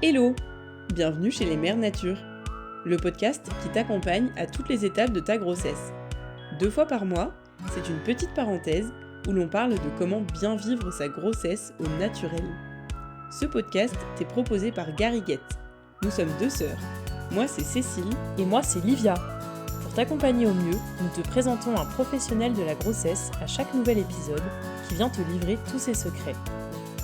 Hello! Bienvenue chez les Mères Nature, le podcast qui t'accompagne à toutes les étapes de ta grossesse. 2 fois par mois, c'est une petite parenthèse où l'on parle de comment bien vivre sa grossesse au naturel. Ce podcast t'est proposé par Gariguette. Nous sommes 2 sœurs. Moi c'est Cécile. Et moi, c'est Livia. Pour t'accompagner au mieux, nous te présentons un professionnel de la grossesse à chaque nouvel épisode qui vient te livrer tous ses secrets.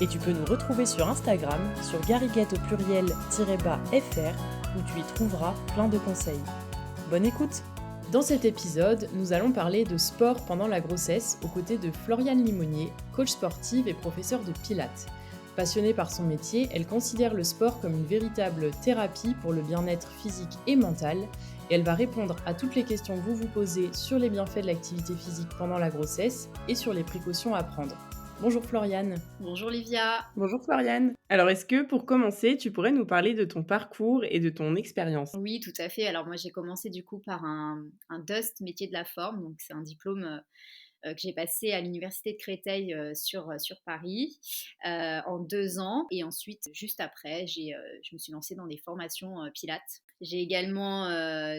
Et tu peux nous retrouver sur Instagram, sur gariguette au pluriel-fr, où tu y trouveras plein de conseils. Bonne écoute! Dans cet épisode, nous allons parler de sport pendant la grossesse aux côtés de Floriane Limonier, coach sportive et professeure de pilates. Passionnée par son métier, elle considère le sport comme une véritable thérapie pour le bien-être physique et mental, et elle va répondre à toutes les questions que vous vous posez sur les bienfaits de l'activité physique pendant la grossesse et sur les précautions à prendre. Bonjour Floriane. Bonjour Livia. Bonjour Floriane. Alors est-ce que pour commencer, tu pourrais nous parler de ton parcours et de ton expérience ? Oui, tout à fait. Alors moi j'ai commencé du coup par un DUST, métier de la forme, donc c'est un diplôme que j'ai passé à l'université de Créteil sur Paris en 2 ans. Et ensuite, juste après, je me suis lancée dans des formations pilates. J'ai également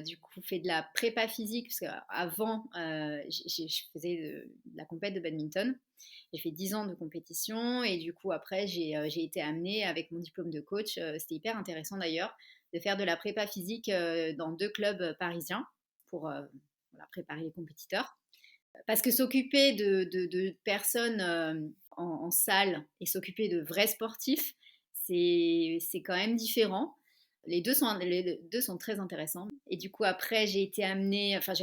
du coup fait de la prépa physique, parce qu'avant, je faisais de la compète de badminton. J'ai fait 10 ans de compétition et du coup après j'ai été amenée avec mon diplôme de coach, c'était hyper intéressant d'ailleurs, de faire de la prépa physique dans 2 clubs parisiens pour voilà, préparer les compétiteurs. Parce que s'occuper de personnes en salle et s'occuper de vrais sportifs, c'est quand même différent. Les deux sont très intéressants. Et du coup, après, j'ai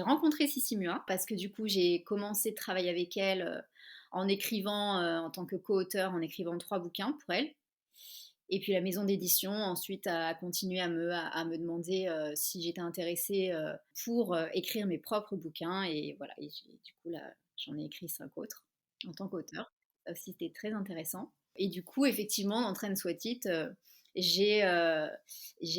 rencontré Sissi Mua parce que du coup, j'ai commencé de travailler avec elle en écrivant, en tant que co-auteur, en écrivant 3 bouquins pour elle. Et puis la maison d'édition ensuite a continué à me demander si j'étais intéressée pour écrire mes propres bouquins. Et voilà, du coup là, j'en ai écrit 5 autres en tant qu'auteur. Ça aussi, c'était très intéressant. Et du coup, effectivement, dans Train Soit It, j'ai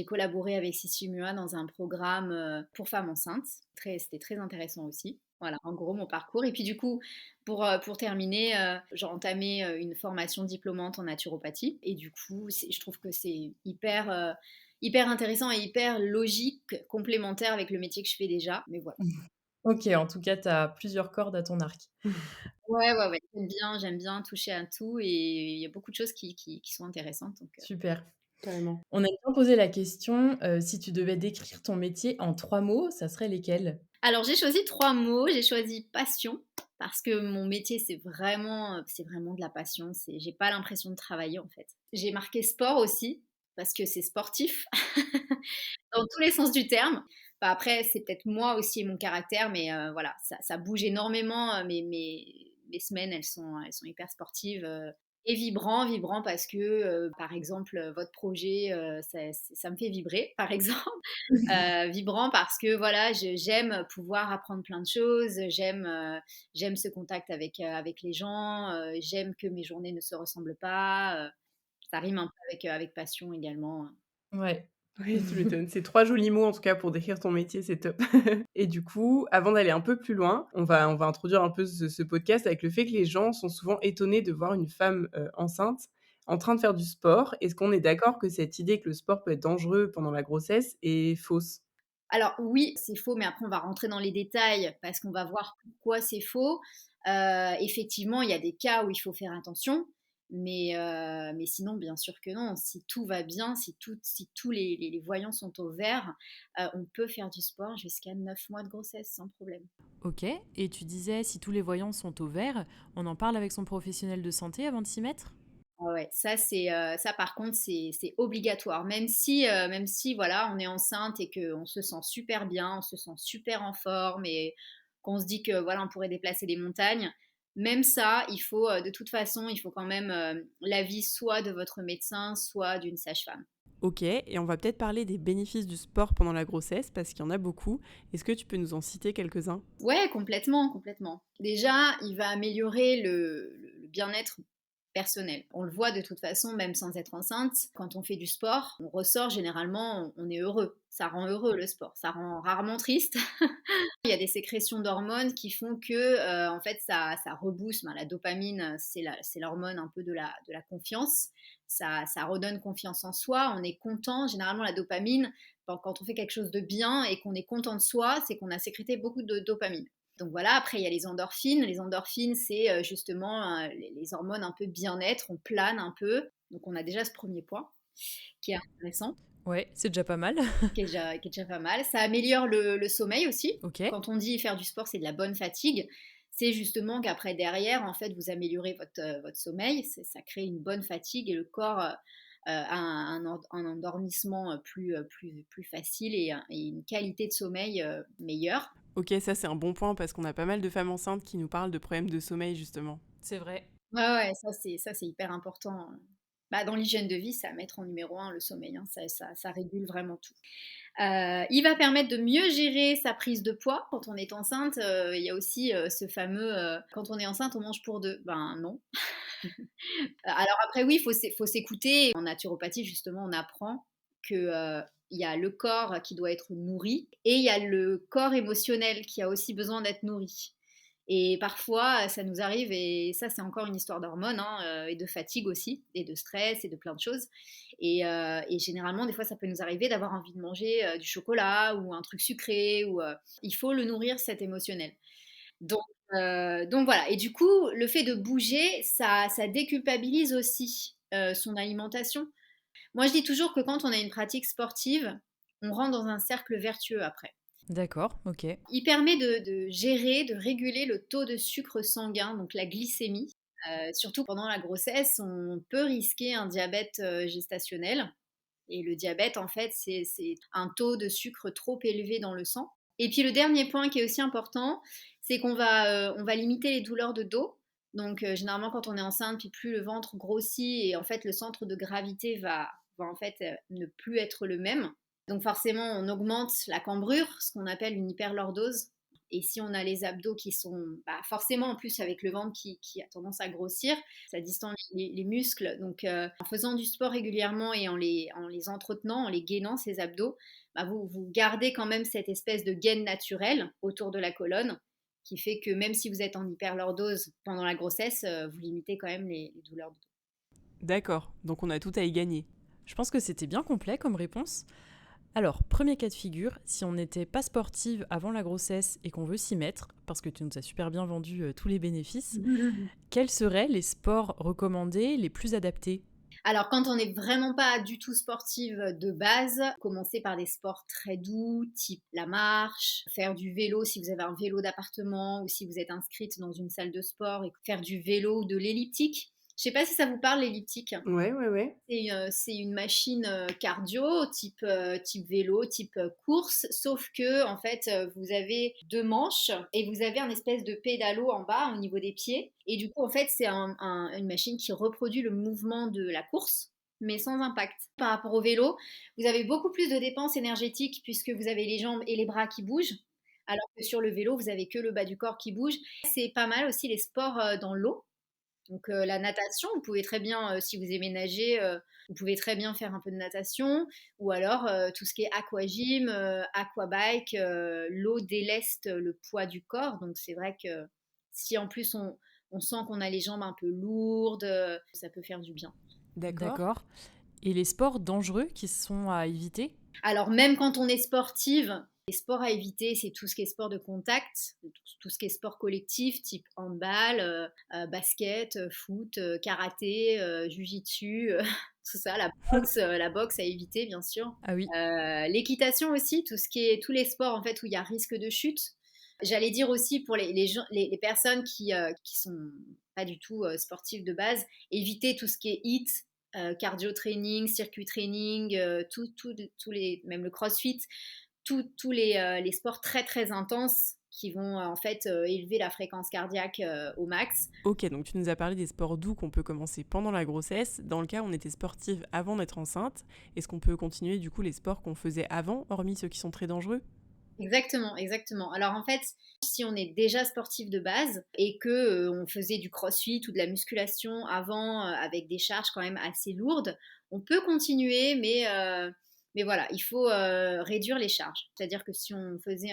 collaboré avec Sissi Mua dans un programme pour femmes enceintes. C'était très intéressant aussi. Voilà, en gros, mon parcours. Et puis du coup, pour terminer, j'ai entamé une formation diplômante en naturopathie. Et du coup, je trouve que c'est hyper intéressant et hyper logique, complémentaire avec le métier que je fais déjà. Mais voilà. Ok, en tout cas, tu as plusieurs cordes à ton arc. Ouais. J'aime bien toucher à tout et il y a beaucoup de choses qui sont intéressantes. Donc, Super. Carrément. On a bien posé la question, si tu devais décrire ton métier en 3 mots, ça serait lesquels? Alors, j'ai choisi 3 mots. J'ai choisi passion, parce que mon métier, c'est vraiment de la passion. J'ai pas l'impression de travailler, en fait. J'ai marqué sport aussi, parce que c'est sportif, dans tous les sens du terme. Bah, après, c'est peut-être moi aussi et mon caractère, mais voilà, ça bouge énormément. Mes semaines, elles sont hyper sportives. Et vibrant parce que, par exemple, votre projet, ça me fait vibrer, par exemple. Vibrant parce que voilà, j'aime pouvoir apprendre plein de choses, j'aime ce contact avec les gens, j'aime que mes journées ne se ressemblent pas. Ça rime un peu avec passion également. Ouais. Oui, tu m'étonnes. C'est 3 jolis mots en tout cas pour décrire ton métier, c'est top. Et du coup, avant d'aller un peu plus loin, on va introduire un peu ce podcast avec le fait que les gens sont souvent étonnés de voir une femme, enceinte en train de faire du sport. Est-ce qu'on est d'accord que cette idée que le sport peut être dangereux pendant la grossesse est fausse? Alors oui, c'est faux, mais après on va rentrer dans les détails parce qu'on va voir pourquoi c'est faux. Effectivement, il y a des cas où il faut faire attention, mais sinon, bien sûr que non. Si tout va bien, si tous les voyants sont au vert, on peut faire du sport jusqu'à 9 mois de grossesse sans problème. Ok, et tu disais si tous les voyants sont au vert, on en parle avec son professionnel de santé avant de s'y mettre? Ah ouais, ça par contre c'est obligatoire. Même si voilà, on est enceinte et qu'on se sent super bien, on se sent super en forme et qu'on se dit que voilà, on pourrait déplacer les montagnes. Même ça, de toute façon, il faut quand même l'avis soit de votre médecin, soit d'une sage-femme. OK, et on va peut-être parler des bénéfices du sport pendant la grossesse parce qu'il y en a beaucoup. Est-ce que tu peux nous en citer quelques-uns? Ouais, complètement. Déjà, il va améliorer le bien-être personnel. On le voit de toute façon, même sans être enceinte, quand on fait du sport, on ressort généralement, on est heureux. Ça rend heureux le sport, ça rend rarement triste. Il y a des sécrétions d'hormones qui font que, en fait, ça rebooste. La dopamine, c'est l'hormone un peu de la confiance. Ça redonne confiance en soi. On est content. Généralement, la dopamine, quand on fait quelque chose de bien et qu'on est content de soi, c'est qu'on a sécrété beaucoup de dopamine. Donc voilà, après il y a les endorphines. Les endorphines, c'est justement les hormones un peu bien-être, on plane un peu. Donc on a déjà ce premier point qui est intéressant. Ouais, c'est déjà pas mal. qui est déjà pas mal. Ça améliore le sommeil aussi. Ok. Quand on dit faire du sport, c'est de la bonne fatigue. C'est justement qu'après, derrière, en fait, vous améliorez votre sommeil. Ça crée une bonne fatigue et le corps a un endormissement plus facile et une qualité de sommeil meilleure. Ok, ça c'est un bon point parce qu'on a pas mal de femmes enceintes qui nous parlent de problèmes de sommeil justement. C'est vrai. Ouais, ça c'est hyper important. Dans l'hygiène de vie, c'est à mettre en numéro 1 le sommeil, hein. Ça régule vraiment tout. Il va permettre de mieux gérer sa prise de poids. Quand on est enceinte, il y a aussi ce fameux quand on est enceinte, on mange pour deux. Ben non. Alors après, oui, faut s'écouter. En naturopathie, justement, on apprend que il y a le corps qui doit être nourri et il y a le corps émotionnel qui a aussi besoin d'être nourri. Et parfois, ça nous arrive, et ça, c'est encore une histoire d'hormones, hein, et de fatigue aussi, et de stress, et de plein de choses. Et généralement, des fois, ça peut nous arriver d'avoir envie de manger du chocolat ou un truc sucré. Il faut le nourrir, cet émotionnel. Donc voilà. Et du coup, le fait de bouger, ça déculpabilise aussi son alimentation. Moi, je dis toujours que quand on a une pratique sportive, on rentre dans un cercle vertueux après. D'accord, ok. Il permet de gérer, de réguler le taux de sucre sanguin, donc la glycémie. Surtout pendant la grossesse, on peut risquer un diabète gestationnel. Et le diabète, en fait, c'est un taux de sucre trop élevé dans le sang. Et puis le dernier point qui est aussi important, c'est on va limiter les douleurs de dos. Donc généralement quand on est enceinte, puis plus le ventre grossit et en fait le centre de gravité va en fait ne plus être le même. Donc forcément on augmente la cambrure, ce qu'on appelle une hyperlordose. Et si on a les abdos qui sont forcément en plus avec le ventre qui a tendance à grossir, ça distend les muscles. Donc en faisant du sport régulièrement et en les entretenant, en les gainant ces abdos, vous gardez quand même cette espèce de gaine naturelle autour de la colonne qui fait que même si vous êtes en hyperlordose pendant la grossesse, vous limitez quand même les douleurs de dos. D'accord, donc on a tout à y gagner. Je pense que c'était bien complet comme réponse. Alors, premier cas de figure, si on n'était pas sportive avant la grossesse et qu'on veut s'y mettre, parce que tu nous as super bien vendu tous les bénéfices, quels seraient les sports recommandés les plus adaptés ? Alors, quand on n'est vraiment pas du tout sportive de base, commencez par des sports très doux, type la marche, faire du vélo si vous avez un vélo d'appartement ou si vous êtes inscrite dans une salle de sport, et faire du vélo ou de l'elliptique. Je ne sais pas si ça vous parle, l'elliptique. Ouais. C'est une machine cardio, type vélo, type course, sauf que en fait, vous avez 2 manches et vous avez un espèce de pédalo en bas au niveau des pieds. Et du coup, en fait, c'est une machine qui reproduit le mouvement de la course, mais sans impact. Par rapport au vélo, vous avez beaucoup plus de dépenses énergétiques puisque vous avez les jambes et les bras qui bougent, alors que sur le vélo, vous avez que le bas du corps qui bouge. C'est pas mal aussi les sports dans l'eau. Donc la natation, vous pouvez très bien, si vous aimez nager, vous pouvez très bien faire un peu de natation, ou alors tout ce qui est aquagym, aquabike, l'eau déleste le poids du corps, donc c'est vrai que si en plus on sent qu'on a les jambes un peu lourdes, ça peut faire du bien. D'accord. Et les sports dangereux qui sont à éviter ? Alors même quand on est sportive, les sports à éviter, c'est tout ce qui est sport de contact, tout ce qui est sport collectif, type handball, basket, foot, karaté, jujitsu, tout ça, la boxe à éviter bien sûr. Ah oui. L'équitation aussi, tous les sports en fait où il y a risque de chute. J'allais dire aussi pour les personnes qui sont pas du tout sportives de base, éviter tout ce qui est HIIT, cardio training, circuit training, même le crossfit. Tous les sports très très intenses qui vont en fait élever la fréquence cardiaque au max. Ok, donc tu nous as parlé des sports doux qu'on peut commencer pendant la grossesse. Dans le cas où on était sportive avant d'être enceinte, est-ce qu'on peut continuer du coup les sports qu'on faisait avant, hormis ceux qui sont très dangereux ? Exactement, exactement. Alors en fait, si on est déjà sportif de base et que on faisait du crossfit ou de la musculation avant avec des charges quand même assez lourdes, on peut continuer, mais voilà, il faut réduire les charges. C'est-à-dire que si on faisait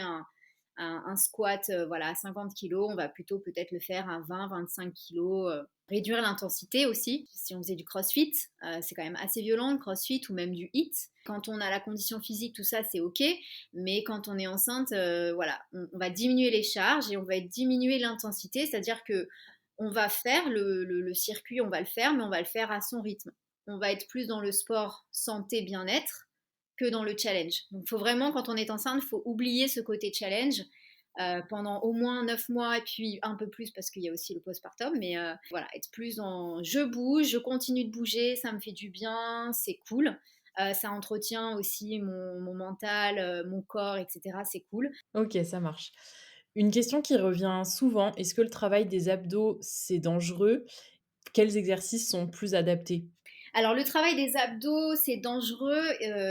un squat voilà, à 50 kilos, on va plutôt peut-être le faire à 20-25 kilos. Réduire l'intensité aussi. Si on faisait du crossfit, c'est quand même assez violent le crossfit ou même du HIIT. Quand on a la condition physique, tout ça, c'est OK. Mais quand on est enceinte, voilà, on va diminuer les charges et on va diminuer l'intensité. C'est-à-dire que on va faire le circuit, on va le faire, mais on va le faire à son rythme. On va être plus dans le sport santé bien-être que dans le challenge. Donc, il faut vraiment, quand on est enceinte, il faut oublier ce côté challenge pendant au moins 9 mois et puis un peu plus parce qu'il y a aussi le postpartum. Mais voilà, être plus en je bouge, je continue de bouger, ça me fait du bien, c'est cool. Ça entretient aussi mon mental, mon corps, etc. C'est cool. OK, ça marche. Une question qui revient souvent, est-ce que le travail des abdos, c'est dangereux? Quels exercices sont plus adaptés? Alors le travail des abdos, c'est dangereux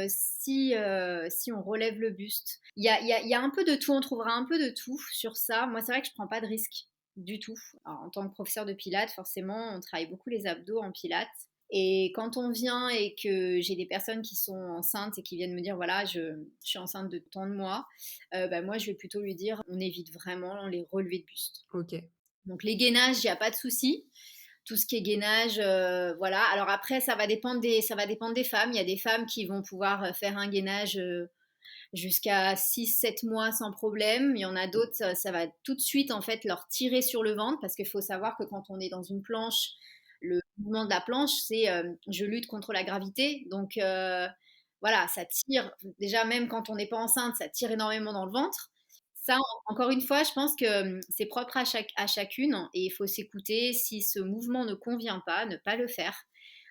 si on relève le buste. Il y a un peu de tout, on trouvera un peu de tout sur ça. Moi, c'est vrai que je prends pas de risque du tout. Alors, en tant que professeur de pilates, forcément, on travaille beaucoup les abdos en pilates. Et quand on vient et que j'ai des personnes qui sont enceintes et qui viennent me dire, voilà, je suis enceinte de tant de mois, bah, moi, je vais plutôt lui dire, on évite vraiment les relevés de buste. OK. Donc les gainages, il n'y a pas de souci. Tout ce qui est gainage, voilà. Alors après, ça va dépendre des femmes. Il y a des femmes qui vont pouvoir faire un gainage jusqu'à 6-7 mois sans problème. Il y en a d'autres, ça va tout de suite en fait leur tirer sur le ventre parce qu'il faut savoir que quand on est dans une planche, le mouvement de la planche, c'est je lutte contre la gravité. Donc voilà, ça tire. Déjà, même quand on n'est pas enceinte, ça tire énormément dans le ventre. Ça, encore une fois, je pense que c'est propre à chacune et il faut s'écouter. Si ce mouvement ne convient pas, ne pas le faire.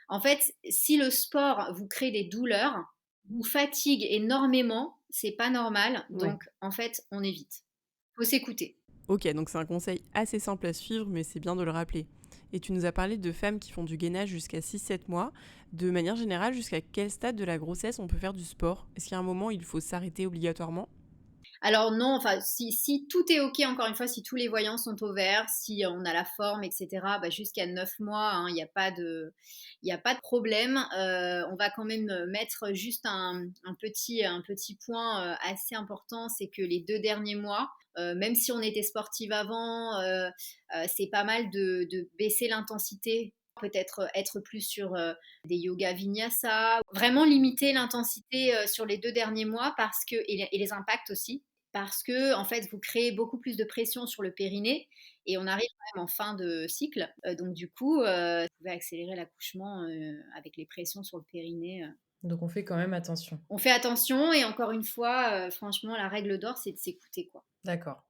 En fait, si le sport vous crée des douleurs, vous fatigue énormément, c'est pas normal. Ouais. Donc, en fait, on évite. Faut s'écouter. Ok, donc c'est un conseil assez simple à suivre, mais c'est bien de le rappeler. Et tu nous as parlé de femmes qui font du gainage jusqu'à 6-7 mois. De manière générale, jusqu'à quel stade de la grossesse on peut faire du sport? Est-ce qu'il y a un moment où il faut s'arrêter obligatoirement? Alors non, enfin, si tout est OK, encore une fois, si tous les voyants sont au vert, si on a la forme, etc., bah, jusqu'à 9 mois, hein, il y a pas de problème. On va quand même mettre juste un petit point assez important, c'est que les 2 derniers mois, même si on était sportive avant, c'est pas mal de baisser l'intensité, peut-être être plus sur des yoga vinyasa, vraiment limiter l'intensité sur les 2 derniers mois et les impacts aussi, parce que en fait vous créez beaucoup plus de pression sur le périnée et on arrive quand même en fin de cycle, donc du coup vous pouvez accélérer l'accouchement avec les pressions sur le périnée. Donc on fait quand même attention. On fait attention et encore une fois, franchement la règle d'or c'est de s'écouter quoi. D'accord.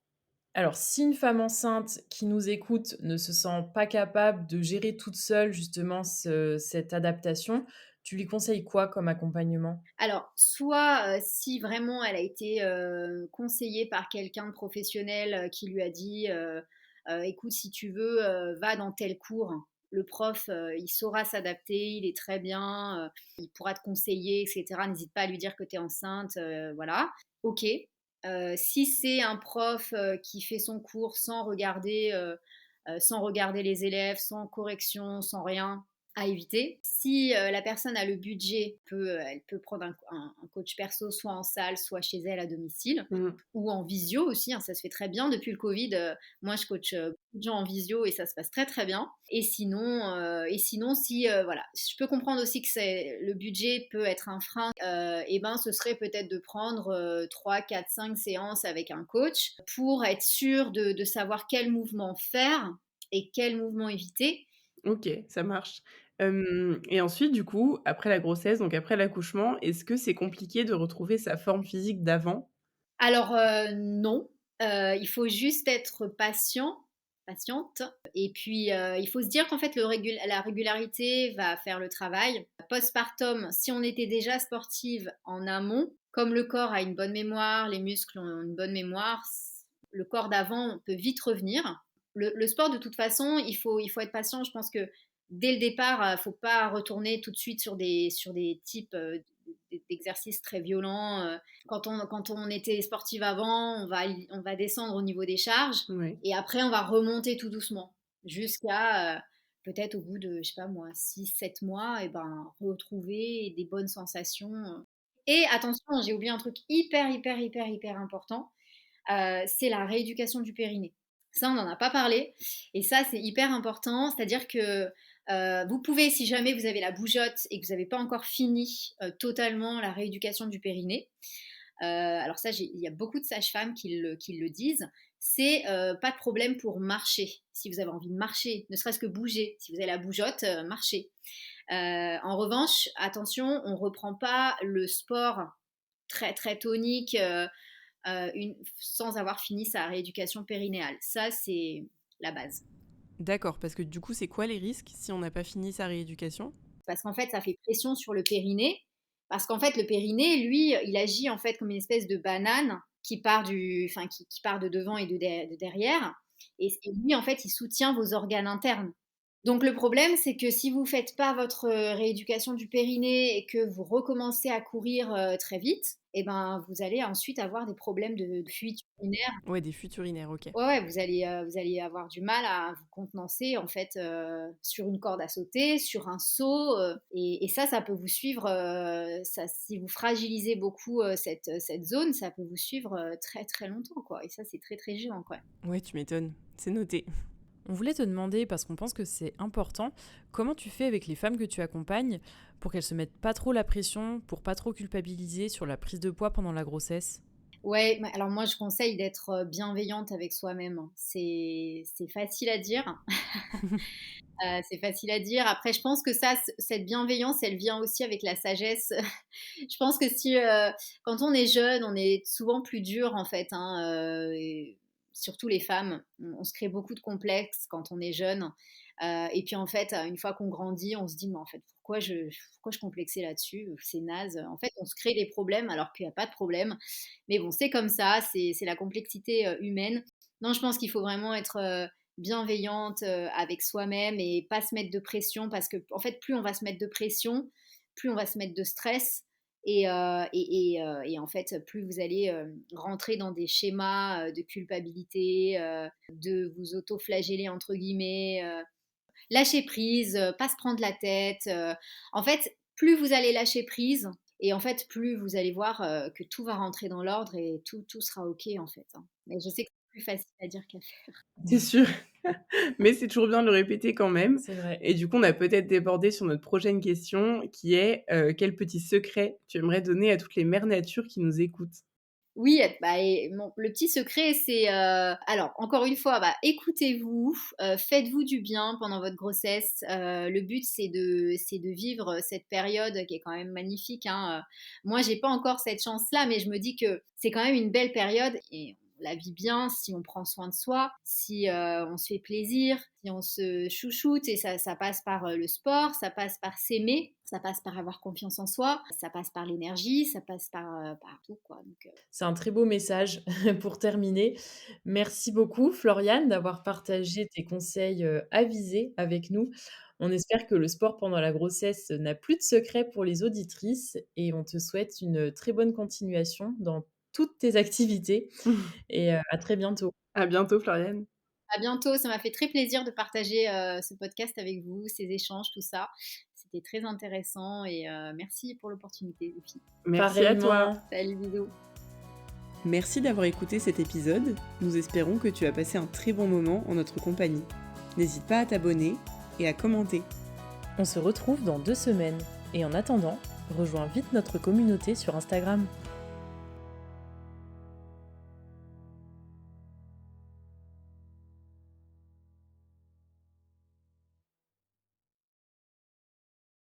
Alors, si une femme enceinte qui nous écoute ne se sent pas capable de gérer toute seule justement cette adaptation, tu lui conseilles quoi comme accompagnement? Alors, soit si vraiment elle a été conseillée par quelqu'un de professionnel qui lui a dit écoute, si tu veux, va dans tel cours. Le prof, il saura s'adapter, il est très bien, il pourra te conseiller, etc. N'hésite pas à lui dire que tu es enceinte, voilà. Ok. Si c'est un prof qui fait son cours sans regarder les élèves, sans correction, sans rien, à éviter. Si la personne a le budget, elle peut prendre un coach perso soit en salle, soit chez elle à domicile, Mm. ou en visio aussi, hein, ça se fait très bien. Depuis le Covid, moi je coach beaucoup de gens en visio et ça se passe très très bien. Et sinon si voilà, je peux comprendre aussi que le budget peut être un frein. Et ben ce serait peut-être de prendre 3, 4, 5 séances avec un coach pour être sûr de savoir quel mouvement faire et quel mouvement éviter. Ok, ça marche. Et ensuite, du coup, après la grossesse, donc après l'accouchement, est-ce que c'est compliqué de retrouver sa forme physique d'avant? Alors non, il faut juste être patiente et puis, il faut se dire qu'en fait la régularité va faire le travail. Postpartum, si on était déjà sportive en amont, comme le corps a une bonne mémoire, les muscles ont une bonne mémoire, le corps d'avant peut vite revenir. Le sport de toute façon, il faut être patient. Je pense que dès le départ, faut pas retourner tout de suite sur des types, d'exercices très violents. Quand on était sportive avant, on va descendre au niveau des charges Ouais. et après on va remonter tout doucement jusqu'à peut-être au bout de, je sais pas moi, 6, 7 mois, et ben, retrouver des bonnes sensations. Et attention, j'ai oublié un truc hyper, hyper, hyper, hyper important, c'est la rééducation du périnée. Ça, on n'en a pas parlé. Et ça, c'est hyper important. C'est-à-dire que vous pouvez, si jamais vous avez la bougeotte et que vous n'avez pas encore fini totalement la rééducation du périnée, alors ça, il y a beaucoup de sages-femmes qui le disent, c'est pas de problème pour marcher. Si vous avez envie de marcher, ne serait-ce que bouger, si vous avez la bougeotte, marchez. En revanche, attention, on ne reprend pas le sport très, très tonique sans avoir fini sa rééducation périnéale. Ça, c'est la base. D'accord, parce que du coup, c'est quoi les risques si on n'a pas fini sa rééducation? Parce qu'en fait, ça fait pression sur le périnée. Parce qu'en fait, le périnée, lui, il agit en fait comme une espèce de banane qui part qui part de devant et de derrière. Et lui, en fait, il soutient vos organes internes. Donc le problème, c'est que si vous ne faites pas votre rééducation du périnée et que vous recommencez à courir très vite, eh ben, vous allez ensuite avoir des problèmes de fuite urinaire. Ouais, des fuites urinaires, ok. Ouais, vous allez avoir du mal à vous contenancer en fait sur une corde à sauter, sur un seau, et ça peut vous suivre. Si vous fragilisez beaucoup cette zone, ça peut vous suivre très très longtemps, quoi. Et ça, c'est très très gênant, quoi. Ouais, tu m'étonnes. C'est noté. On voulait te demander, parce qu'on pense que c'est important, comment tu fais avec les femmes que tu accompagnes pour qu'elles se mettent pas trop la pression, pour pas trop culpabiliser sur la prise de poids pendant la grossesse? Ouais, alors moi je conseille d'être bienveillante avec soi-même, hein. C'est facile à dire. C'est facile à dire. Après, je pense que cette bienveillance, elle vient aussi avec la sagesse. Je pense que quand on est jeune, on est souvent plus dur en fait, hein, et surtout les femmes. On se crée beaucoup de complexes quand on est jeune. Et puis en fait, une fois qu'on grandit, on se dit, mais en fait, pourquoi je complexais là-dessus? C'est naze. En fait, on se crée des problèmes alors qu'il n'y a pas de problème. Mais bon, c'est comme ça, c'est la complexité humaine. Non, je pense qu'il faut vraiment être bienveillante avec soi-même et pas se mettre de pression, parce que en fait, plus on va se mettre de pression, plus on va se mettre de stress. Et en fait, plus vous allez rentrer dans des schémas de culpabilité, de vous auto-flageller entre guillemets, lâcher prise, pas se prendre la tête. En fait, plus vous allez lâcher prise, et en fait, plus vous allez voir que tout va rentrer dans l'ordre et tout sera OK en fait, hein. Mais je sais que c'est plus facile à dire qu'à faire. C'est sûr. Mais c'est toujours bien de le répéter quand même. C'est vrai. Et du coup, on a peut-être débordé sur notre prochaine question qui est quel petit secret tu aimerais donner à toutes les mères nature qui nous écoutent? Oui, bah, le petit secret, c'est alors encore une fois, bah, écoutez-vous, faites-vous du bien pendant votre grossesse. Le but, c'est de vivre cette période qui est quand même magnifique, hein. Moi, j'ai pas encore cette chance-là, mais je me dis que c'est quand même une belle période et on la vit bien si on prend soin de soi, si on se fait plaisir, si on se chouchoute. Et ça passe par le sport, ça passe par s'aimer, ça passe par avoir confiance en soi, ça passe par l'énergie, ça passe par tout, quoi. Donc, C'est un très beau message pour terminer. Merci beaucoup, Floriane, d'avoir partagé tes conseils avisés avec nous. On espère que le sport pendant la grossesse n'a plus de secret pour les auditrices et on te souhaite une très bonne continuation dans toutes tes activités et à très bientôt. À bientôt, Floriane. à bientôt, ça m'a fait très plaisir de partager ce podcast avec vous, ces échanges, tout ça. C'était très intéressant et merci pour l'opportunité, les filles. Merci à toi. Pareillement. Salut, bisous. Merci d'avoir écouté cet épisode. Nous espérons que tu as passé un très bon moment en notre compagnie. N'hésite pas à t'abonner et à commenter. On se retrouve dans 2 semaines et en attendant, rejoins vite notre communauté sur Instagram.